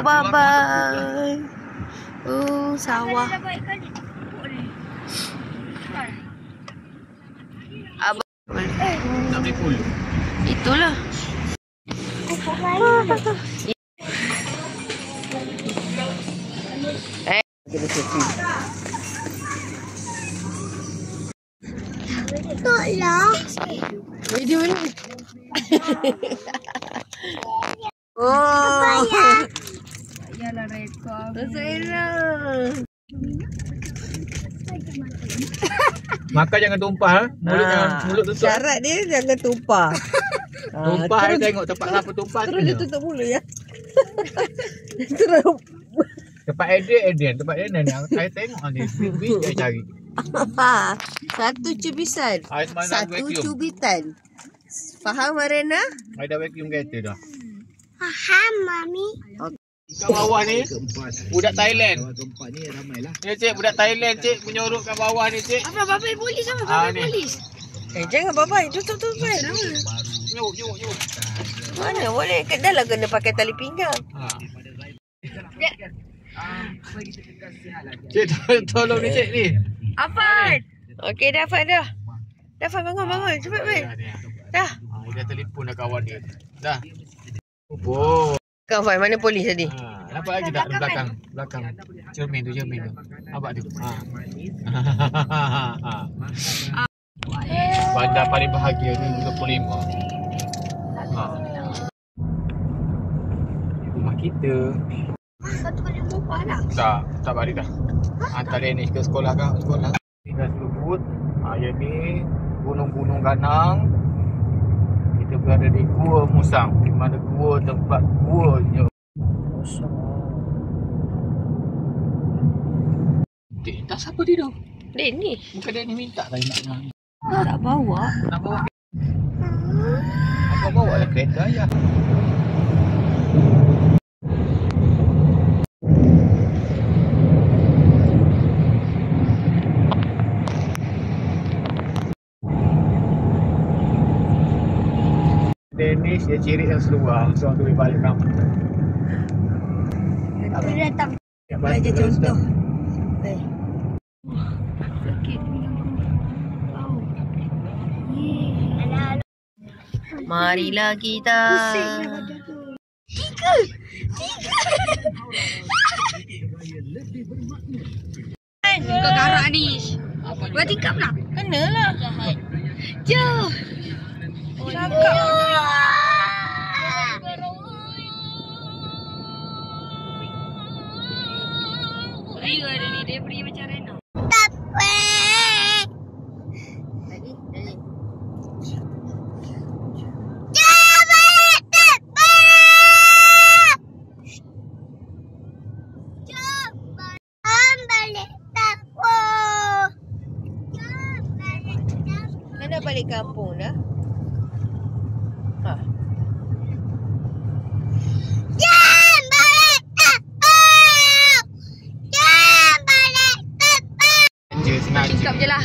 bye-bye. Sawah. Abang nak beli pool. itulah. Tolong. Video ni. Oh. Yalah rekod. Saya. Makan jangan tumpah. Mulut tutup. Syarat dia jangan tumpah. Tumpah saya tengok tempat siapa tumpah. Terus dia tutup mulut ya. Terus. Tempat Eden. Tempat Eden ni saya tengok ni. Big saya cari. Satu cubisan. Satu cubitan. Faham Marina? Saya dah vacuum kereta dah. Faham, Mami. Kat bawah ni budak Thailand. Ya cik, budak Thailand cik menyorok kat bawah ni cik. Apa babai polis apa? Babai polis. Jangan babai, tutup. Nyuk. Mana boleh? Dah lah kena pakai tali pinggang. Cik tolong ni cik ni. Afan. Okey dah Afan dah. Dah Afan bangun. Cepat weh. Dah. Dia telefon dah kawan dia. Dah. Oh. Kau Afan mana polis tadi? Nampak lagi tak belakang. Cermin tu. Nampak tu. Bandar paling bahagia ni 25. Rumah kita. Satu kali rumah lah. Tak balik dah. Hantar Danish ke sekolah kan? Sekolah. Tinggal Selubut. Yang ni Gunung-Gunung Ganang. Kita berada di Gua Musang. Di mana gua tempat guanya. Dek, tak siapa dia tu? Danish. Bukan Danish minta tadi nak. Tak bawa. Nak bawa. Apa bawa lah kereta ayah. Danish dia ciri yang seluar. Seorang tu boleh balik kampung. Tapi datang. Belajar contoh. Sakit Marilah kita. Tiga. Kau garak ni. Buat tingkap nak? Kenalah. Jom. Cakap. Dia ada ni, dia beri macam Rena. Lagi. Dah balik kampung dah. Tingkap je lah.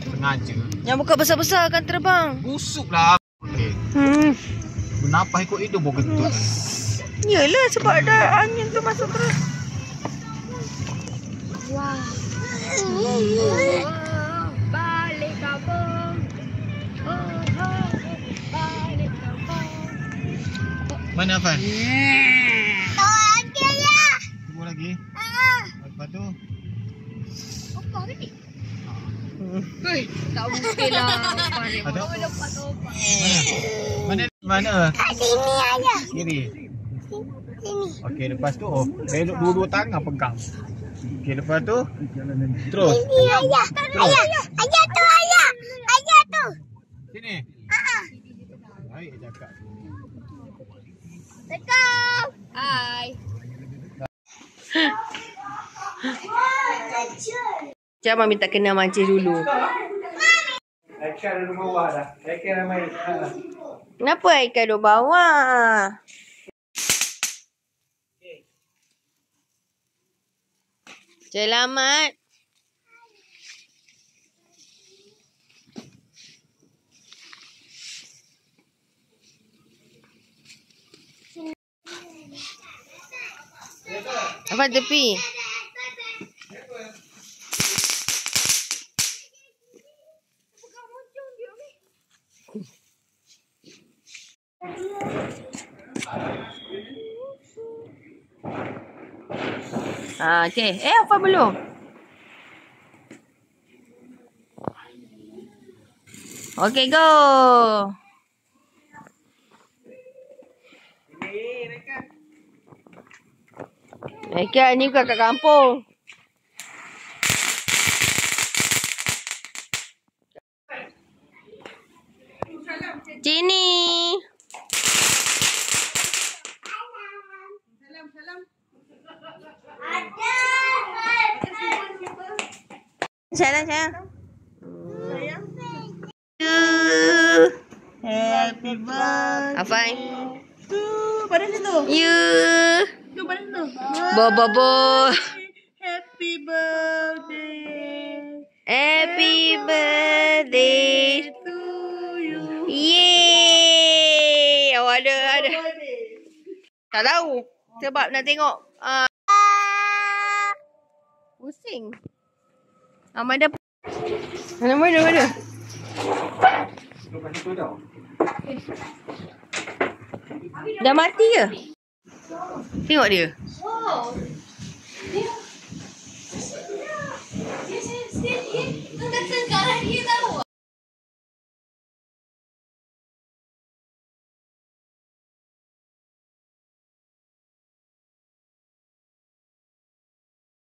Sengaja. Yang buka besar-besar akan terbang. Busuk lah. Okey. Kenapa ikut hidung pun kentut? Yalah sebab ada angin tu masuk terus. Wah. Balik kampung. Balik kampung. Mana Afan? Lagi lah. Tunggu lagi. Lepas tu. Apa ni? Tak mungkin lah. Ada? Mana? Kat sini aja. Kiri. Sini. Okey, lepas tu belok dua-dua tangan pegang. Okey, lepas tu terus. Sini ayah. Ayah tu ayah. Ayah tu. Sini. Baik cakap. Assalamualaikum. Hai. Jangan minta kena mancing dulu. Aisyah duduk bawah dah. Aisyah ramai. Kenapa Aika duduk bawah? Selamat. Abang tepi. Okay. Apa belum? Okay, go. Mereka ni bukan kat kampung. Cini. Salam, sayang. Happy birthday Afai. to pada situ. You. Tu pada situ. Bo. Happy birthday Happy birthday. to you. Yeay. Oh, ada. Tak tahu. Sebab nak tengok. Pusing. Mana? Dah mati ke? Tengok dia.